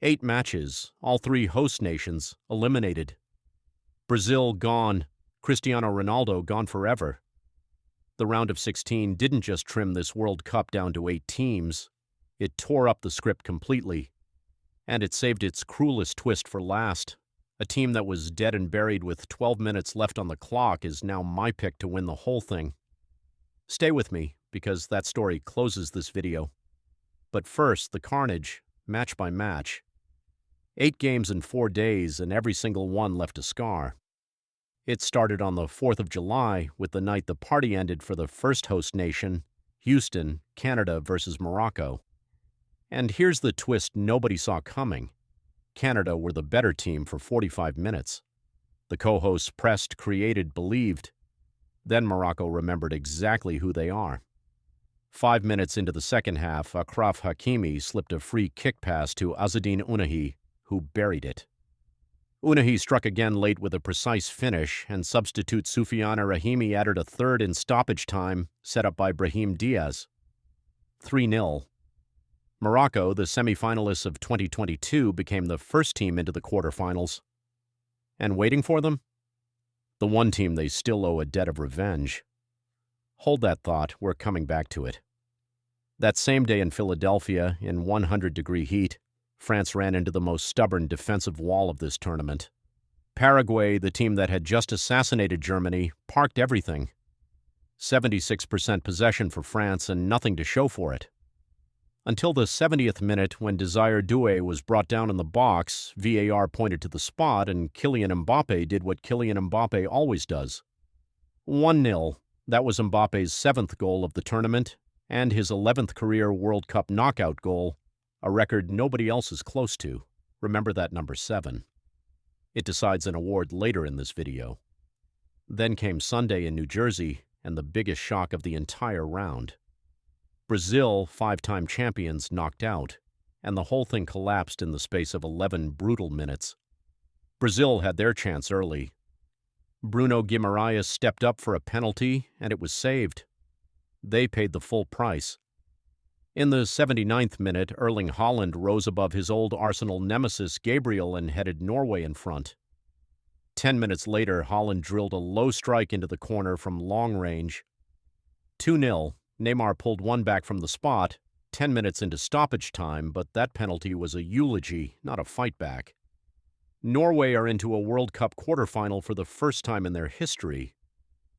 8 matches, all 3 host nations eliminated. Brazil gone, Cristiano Ronaldo gone forever. The round of 16 didn't just trim this World Cup down to 8 teams, it tore up the script completely. And it saved its cruelest twist for last. A team that was dead and buried with 12 minutes left on the clock is now my pick to win the whole thing. Stay with me, because that story closes this video. But first, the carnage, match by match. 8 games in 4 days, and every single one left a scar. It started on the 4th of July, with the night the party ended for the first host nation, Houston, Canada versus Morocco. And here's the twist nobody saw coming. Canada were the better team for 45 minutes. The co-hosts pressed, created, believed. Then Morocco remembered exactly who they are. 5 minutes into the second half, Achraf Hakimi slipped a free kick pass to Azzedine Ounahi, who buried it. Ounahi struck again late with a precise finish, and substitute Soufiane Rahimi added a third in stoppage time, set up by Brahim Diaz. 3-0. Morocco, the semi-finalists of 2022, became the first team into the quarterfinals. And waiting for them? The one team they still owe a debt of revenge. Hold that thought, we're coming back to it. That same day in Philadelphia, in 100-degree heat, France ran into the most stubborn defensive wall of this tournament. Paraguay, the team that had just assassinated Germany, parked everything. 76% possession for France and nothing to show for it. Until the 70th minute, when Desire Doué was brought down in the box, VAR pointed to the spot, and Kylian Mbappé did what Kylian Mbappé always does. 1-0. That was Mbappe's 7th goal of the tournament, and his 11th career World Cup knockout goal, a record nobody else is close to. Remember that number 7. It decides an award later in this video. Then came Sunday in New Jersey, and the biggest shock of the entire round. Brazil, 5-time champions, knocked out, and the whole thing collapsed in the space of 11 brutal minutes. Brazil had their chance early. Bruno Guimaraes stepped up for a penalty, and it was saved. They paid the full price. In the 79th minute, Erling Haaland rose above his old Arsenal nemesis Gabriel and headed Norway in front. 10 minutes later, Haaland drilled a low strike into the corner from long range. 2-0. Neymar pulled one back from the spot, 10 minutes into stoppage time, but that penalty was a eulogy, not a fight back. Norway are into a World Cup quarterfinal for the first time in their history.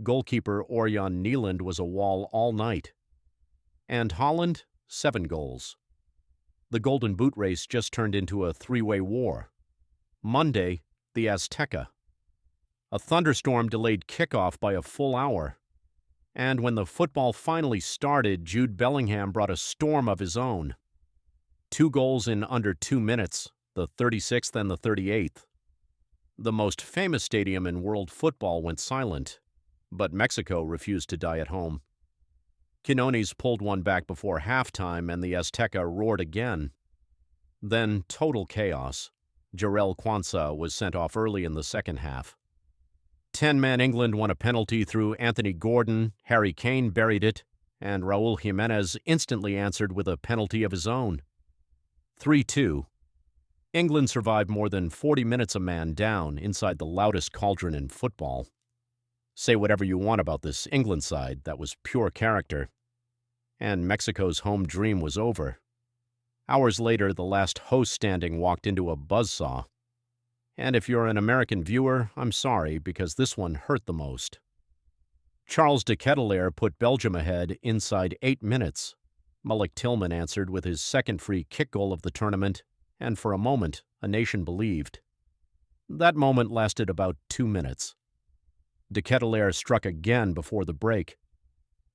Goalkeeper Ørjan Nyland was a wall all night. And Haaland, 7 goals. The Golden Boot race just turned into a 3-way war. Monday, the Azteca. A thunderstorm delayed kickoff by a full hour. And when the football finally started, Jude Bellingham brought a storm of his own. 2 goals in under 2 minutes, the 36th and the 38th. The most famous stadium in world football went silent, but Mexico refused to die at home. Quinones pulled one back before halftime, and the Azteca roared again. Then total chaos. Jarell Quansah was sent off early in the second half. 10-man England won a penalty through Anthony Gordon, Harry Kane buried it, and Raul Jimenez instantly answered with a penalty of his own. 3-2. England survived more than 40 minutes a man down inside the loudest cauldron in football. Say whatever you want about this England side, that was pure character. And Mexico's home dream was over. Hours later, the last host standing walked into a buzzsaw. And if you're an American viewer, I'm sorry, because this one hurt the most. Charles de Ketelaere put Belgium ahead inside 8 minutes. Mullock Tillman answered with his second free kick goal of the tournament, and for a moment, a nation believed. That moment lasted about 2 minutes. De Ketelaere struck again before the break.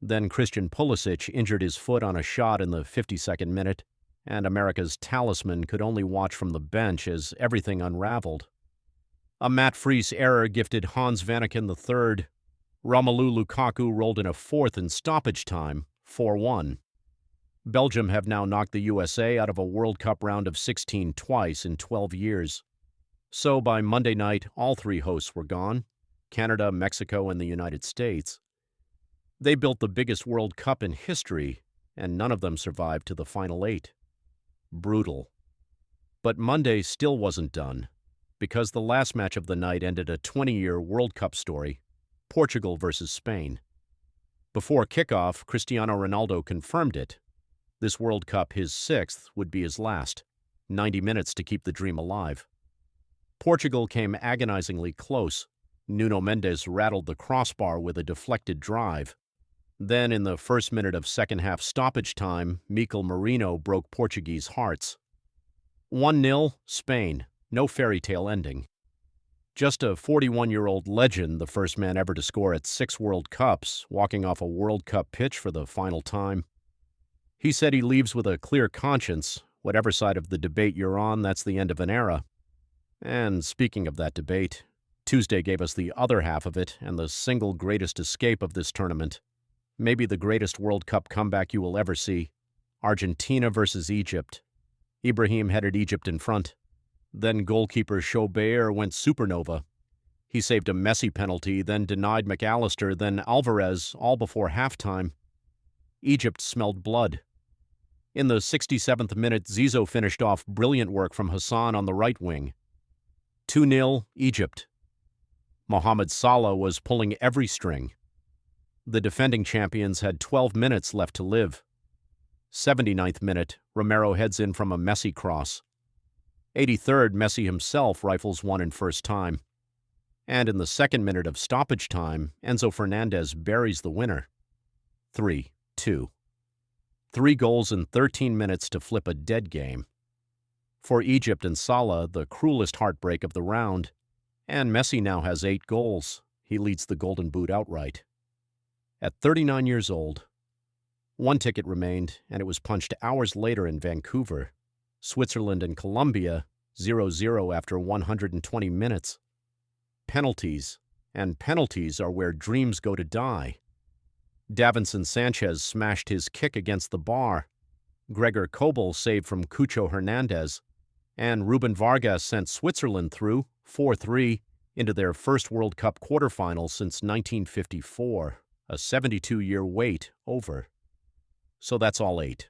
Then Christian Pulisic injured his foot on a shot in the 52nd minute, and America's talisman could only watch from the bench as everything unraveled. A Matt Friese error gifted Hans Vanaken III. Romelu Lukaku rolled in a 4th in stoppage time, 4-1. Belgium have now knocked the USA out of a World Cup round of 16 twice in 12 years. So by Monday night, all 3 hosts were gone, Canada, Mexico, and the United States. They built the biggest World Cup in history, and none of them survived to the final 8. Brutal. But Monday still wasn't done, because the last match of the night ended a 20-year World Cup story, Portugal versus Spain. Before kickoff, Cristiano Ronaldo confirmed it. This World Cup, his sixth, would be his last. 90 minutes to keep the dream alive. Portugal came agonizingly close. Nuno Mendes rattled the crossbar with a deflected drive. Then, in the first minute of second-half stoppage time, Mikel Merino broke Portuguese hearts. 1-0, Spain. No fairy tale ending. Just a 41-year-old legend, the first man ever to score at 6 World Cups, walking off a World Cup pitch for the final time. He said he leaves with a clear conscience. Whatever side of the debate you're on, that's the end of an era. And speaking of that debate, Tuesday gave us the other half of it and the single greatest escape of this tournament. Maybe the greatest World Cup comeback you will ever see. Argentina versus Egypt. Ibrahim headed Egypt in front. Then goalkeeper Chaubert went supernova. He saved a Messi penalty, then denied McAllister, then Alvarez, all before halftime. Egypt smelled blood. In the 67th minute, Zizou finished off brilliant work from Hassan on the right wing. 2-0, Egypt. Mohamed Salah was pulling every string. The defending champions had 12 minutes left to live. 79th minute, Romero heads in from a Messi cross. 83rd, Messi himself rifles one in first time. And in the second minute of stoppage time, Enzo Fernandez buries the winner. 3-2. 3 goals in 13 minutes to flip a dead game. For Egypt and Salah, the cruelest heartbreak of the round. And Messi now has 8 goals. He leads the Golden Boot outright. At 39 years old, one ticket remained, and it was punched hours later in Vancouver. Switzerland and Colombia, 0-0 after 120 minutes. Penalties, and penalties are where dreams go to die. Davinson Sanchez smashed his kick against the bar. Gregor Kobel saved from Cucho Hernandez. And Ruben Vargas sent Switzerland through, 4-3, into their first World Cup quarterfinal since 1954. A 72-year wait over. So that's all 8.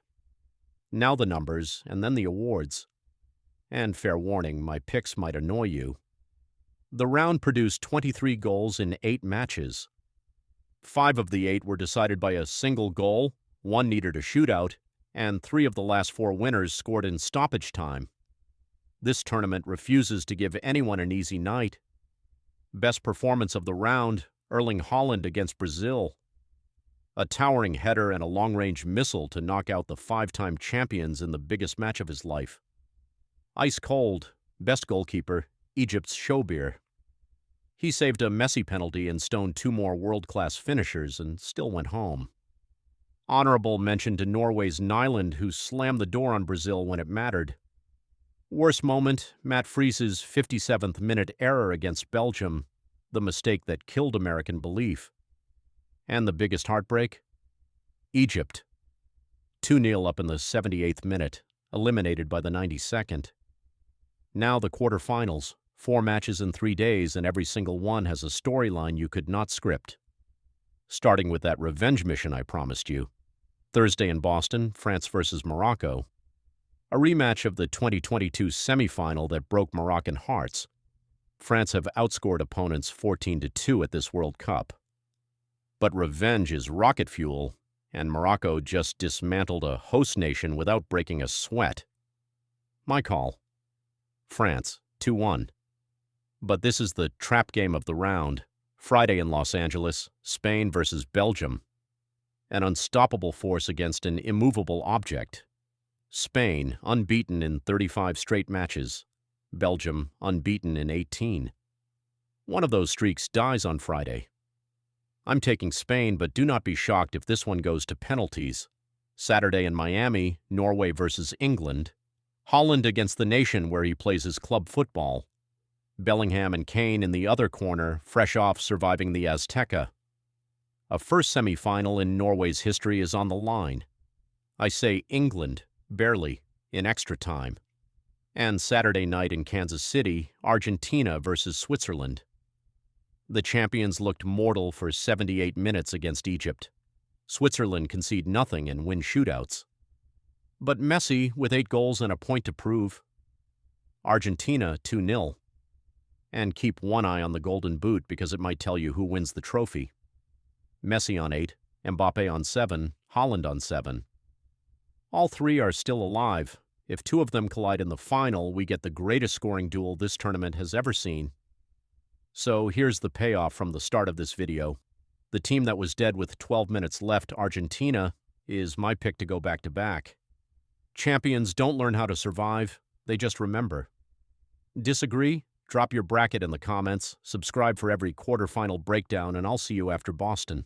Now the numbers, and then the awards. And fair warning, my picks might annoy you. The round produced 23 goals in 8 matches. 5 of the 8 were decided by a single goal, 1 needed a shootout, and 3 of the last 4 winners scored in stoppage time. This tournament refuses to give anyone an easy night. Best performance of the round, Erling Haaland against Brazil. A towering header and a long-range missile to knock out the 5-time champions in the biggest match of his life. Ice cold, best goalkeeper, Egypt's Chaubert. He saved a Messi penalty and stoned 2 more world-class finishers and still went home. Honorable mention to Norway's Nyland, who slammed the door on Brazil when it mattered. Worst moment, Matt Fries's 57th minute error against Belgium, the mistake that killed American belief. And the biggest heartbreak? Egypt. 2-0 up in the 78th minute, eliminated by the 92nd. Now the quarterfinals, 4 matches in 3 days, and every single one has a storyline you could not script. Starting with that revenge mission I promised you. Thursday in Boston, France versus Morocco. A rematch of the 2022 semifinal that broke Moroccan hearts. France have outscored opponents 14-2 at this World Cup. But revenge is rocket fuel, and Morocco just dismantled a host nation without breaking a sweat. My call. France, 2-1. But this is the trap game of the round. Friday in Los Angeles, Spain versus Belgium. An unstoppable force against an immovable object. Spain, unbeaten in 35 straight matches. Belgium, unbeaten in 18. One of those streaks dies on Friday. I'm taking Spain, but do not be shocked if this one goes to penalties. Saturday in Miami, Norway versus England. Haaland against the nation where he plays his club football. Bellingham and Kane in the other corner, fresh off surviving the Azteca. A first semi-final in Norway's history is on the line. I say England, barely, in extra time. And Saturday night in Kansas City, Argentina versus Switzerland. The champions looked mortal for 78 minutes against Egypt. Switzerland concede nothing and win shootouts. But Messi, with 8 goals and a point to prove. Argentina 2-0. And keep one eye on the Golden Boot because it might tell you who wins the trophy. Messi on 8, Mbappé on 7, Haaland on 7. All three are still alive. If two of them collide in the final, we get the greatest scoring duel this tournament has ever seen. So here's the payoff from the start of this video. The team that was dead with 12 minutes left, Argentina, is my pick to go back-to-back. Champions don't learn how to survive, they just remember. Disagree? Drop your bracket in the comments, subscribe for every quarterfinal breakdown, and I'll see you after Boston.